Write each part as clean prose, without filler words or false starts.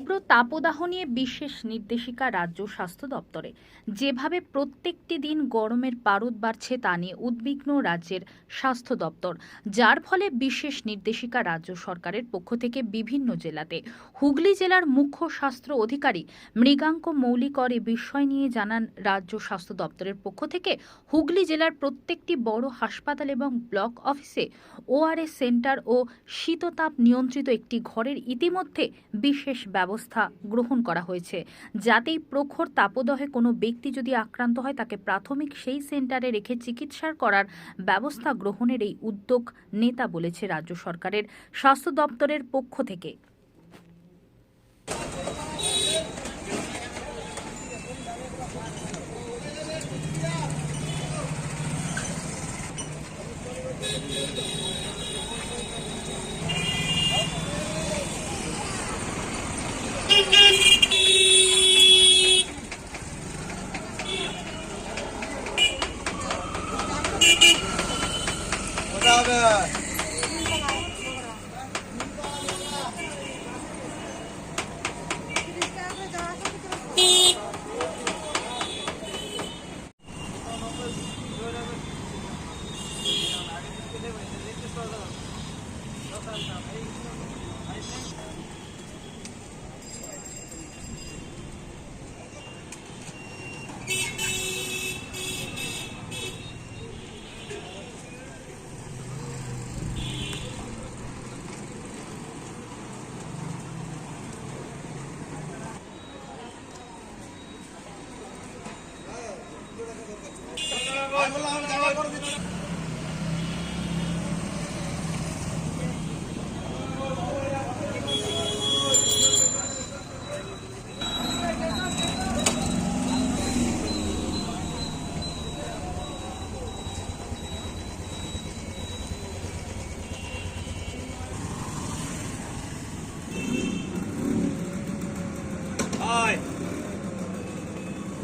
তীব্র তাপদাহ নিয়ে বিশেষ নির্দেশিকা রাজ্য স্বাস্থ্য দপ্তরে। যেভাবে প্রত্যেকটি দিন গরমের পারদ বাড়ছে তা নিয়ে উদ্বিগ্ন রাজ্যের স্বাস্থ্য দপ্তর, যার ফলে বিশেষ নির্দেশিকা রাজ্য সরকারের পক্ষ থেকে বিভিন্ন জেলাতে। হুগলি জেলার মুখ্য স্বাস্থ্য অধিকারী মৃগাঙ্ক মৌলিকর এ বিষয় নিয়ে জানান, রাজ্য স্বাস্থ্য দপ্তরের পক্ষ থেকে হুগলি জেলার প্রত্যেকটি বড় হাসপাতাল এবং ব্লক অফিসে ওআরএস সেন্টার ও শীততাপ নিয়ন্ত্রিত একটি ঘরের ইতিমধ্যে বিশেষ ব্যবস্থা গ্রহণ করা হয়েছে, যাতেই প্রখর তাপদাহে কোনো ব্যক্তি যদি আক্রান্ত হয় তাকে প্রাথমিক সেই সেন্টারে রেখে চিকিৎসা করার ব্যবস্থা গ্রহণের এই উদ্যোগ নেতা বলেছে রাজ্য সরকারের স্বাস্থ্য দপ্তরের পক্ষ থেকে।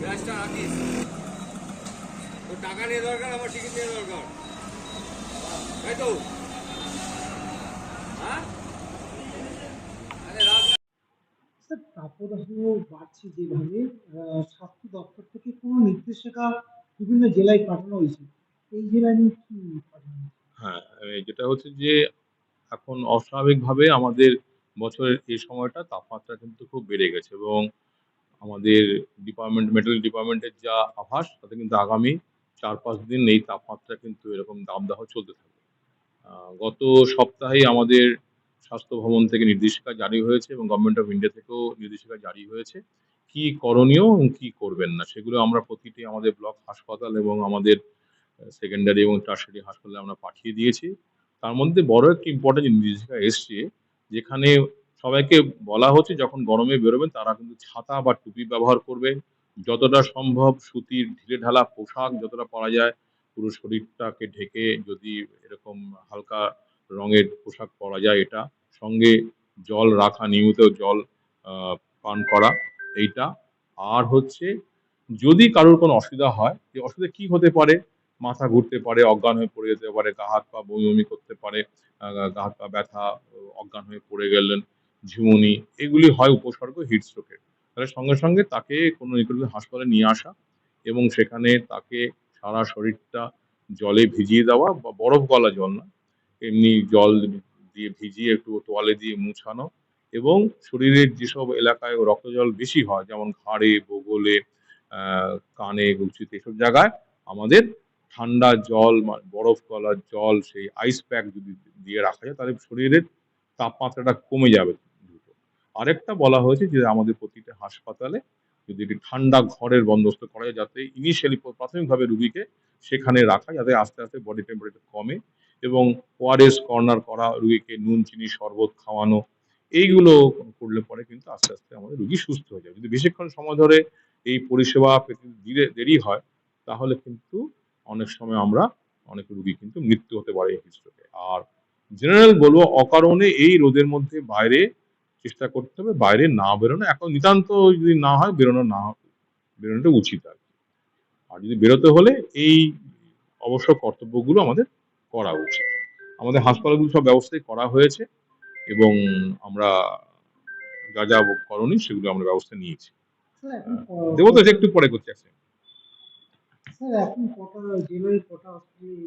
গ্যাসটা রাখিস, তোর টাকা নিয়ে দরকার, আমার টিকিট নিয়ে দরকার, তাই তো? হ্যাঁ, তাপদাহ বাড়ছে যেভাবে স্বাস্থ্য দপ্তর থেকে কোনো নির্দেশিকা বিভিন্ন জেলায় পাঠানো হয়েছে, এই জেলায় নিয়ে কি পাঠানো হয়েছে? হ্যাঁ, যেটা হচ্ছে যে এখন অস্বাভাবিকভাবে আমাদের বছরের এই সময়টা তাপমাত্রা কিন্তু খুব বেড়ে গেছে এবং আমাদের মেটাল ডিপার্টমেন্টের যা আভাস তাতে কিন্তু আগামী 4-5 দিন এই তাপমাত্রা কিন্তু এরকম দাবদাহ চলতে থাকবে। গত সপ্তাহেই আমাদের স্বাস্থ্য ভবন থেকে নির্দেশিকা জারি হয়েছে এবং গভর্নমেন্ট অফ ইন্ডিয়া থেকেও নির্দেশিকা জারি হয়েছে কি করণীয় এবং কি করবেন না, সেগুলো আমরা প্রতিটি আমাদের ব্লক হাসপাতাল এবং আমাদের সেকেন্ডারি এবং টারশারি হাসপাতালে আমরা পাঠিয়ে দিয়েছি। তার মধ্যে বড় একটি ইম্পর্টেন্ট নির্দেশিকা এসছে, যেখানে সবাইকে বলা হচ্ছে যখন গরমে বেরোবেন তারা কিন্তু ছাতা বা টুপি ব্যবহার করবেন। যতটা সম্ভব সুতির ঢিলেঢালা পোশাক যতটা পারা যায় পুরো শরীরটাকে ঢেকে, যদি এরকম হালকা রঙের পোশাক পরা যায় এটা, সঙ্গে জল রাখা, নিয়মিত জল পান করা এইটা। আর হচ্ছে যদি কারোর কোনো অসুবিধা হয়, যে অসুবিধা কি হতে পারে, মাথা ঘুরতে পারে, অজ্ঞান হয়ে পড়ে যেতে পারে, গা হাত পা বমি বমি করতে পারে, গা হাত পা ব্যথা, অজ্ঞান হয়ে পড়ে গেলেন, ঝিমুনি, এগুলি হয় উপসর্গ হিট স্ট্রোকের। তাহলে সঙ্গে সঙ্গে তাকে কোনো নিকটবর্তী হাসপাতালে নিয়ে আসা এবং সেখানে তাকে সারা শরীরটা জলে ভিজিয়ে দেওয়া, বা বরফ গলা জল না, এমনি জল দিয়ে ভিজিয়ে একটু তোয়ালে দিয়ে মুছানো, এবং শরীরের যেসব এলাকায় রক্ত জল বেশি হয় যেমন ঘাড়ে, বগলে, কানে, গুলচিতে, এসব জায়গায় আমাদের ঠান্ডা জল, বরফ গলার জল, সেই আইস প্যাক যদি দিয়ে রাখা যায় তাহলে শরীরের তাপমাত্রাটা কমে যাবে দ্রুত। আরেকটা বলা হয়েছে যে আমাদের প্রতিটা হাসপাতালে যদি একটি ঠান্ডা ঘরের বন্দোবস্ত করা যায়, যাতে ইনিশিয়ালি প্রাথমিকভাবে রুগীকে সেখানে রাখা, যাতে আস্তে আস্তে বডি টেম্পারেচার কমে, এবং ওআরএস কর্নার করা, রুগীকে নুন চিনি শরবত খাওয়ানো, এইগুলো করলে পরে কিন্তু আস্তে আস্তে আমাদের রুগী সুস্থ হয়ে যাবে। যদি বেশিক্ষণ সময় ধরে এই পরিষেবা পেতে দেরি হয় তাহলে কিন্তু অনেক সময় অনেক রুগী কিন্তু মৃত্যু হতে পারে এই হিস্ট্রোকে। আর জেনারেল বলবো, অকারণে এই রোদের মধ্যে বাইরে চেষ্টা করতে হবে বাইরে না বেরোনো, এখন নিতান্ত যদি না হয় বেরোনোটা উচিত আর কি। আর যদি বেরোতে হলে এই অবশ্য কর্তব্যগুলো আমাদের করা উচিত। আমাদের হাসপাতালগুলো সব ব্যবস্থাই করা হয়েছে এবং আমরা যা যা করণীয় সেগুলো আমরা ব্যবস্থা নিয়েছি। স্যার এখন দেবো তো, এটা একটু পরে করছি এক second। স্যার এখন কটা জেলায় কটা হসপিটালে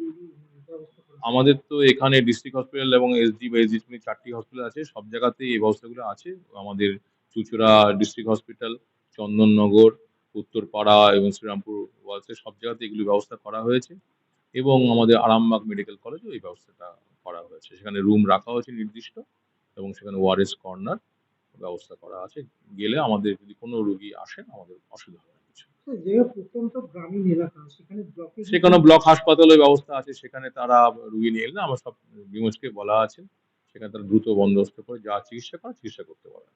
এই ব্যবস্থা করা হচ্ছে? আমাদের তো এখানে ডিস্ট্রিক্ট হসপিটাল এবং এসডি বা এসডিএইচ মিলে 4টি হসপিটাল আছে, সব জায়গাতেই এই ব্যবস্থাগুলো আছে। আমাদের চুঁচুড়া ডিস্ট্রিক্ট হসপিটাল, চন্দননগর, উত্তরপাড়া এবং শ্রীরামপুর ওয়ালসে সব জায়গাতে এগুলি ব্যবস্থা করা হয়েছে এবং আমাদের আরামবাগ মেডিকেল কলেজেও এই ব্যবস্থাটা করা হয়েছে। সেখানে রুম রাখা হয়েছে নির্দিষ্ট এবং সেখানে ওআরএস কর্নার ব্যবস্থা করা আছে। গেলে আমাদের যদি কোনো রোগী আসেন আমাদের অসুবিধা হবে না কিছু। স্যার যেটা প্রত্যন্ত গ্রামীণ এলাকা সেখানে ব্লকে সেখানে ব্লক হাসপাতালের ব্যবস্থা আছে, সেখানে তারা রুগী নিয়ে এলে আমার সব বিমসকে বলা আছে, সেখানে তারা দ্রুত বন্দোবস্ত করে যা চিকিৎসা করা চিকিৎসা করতে পারে।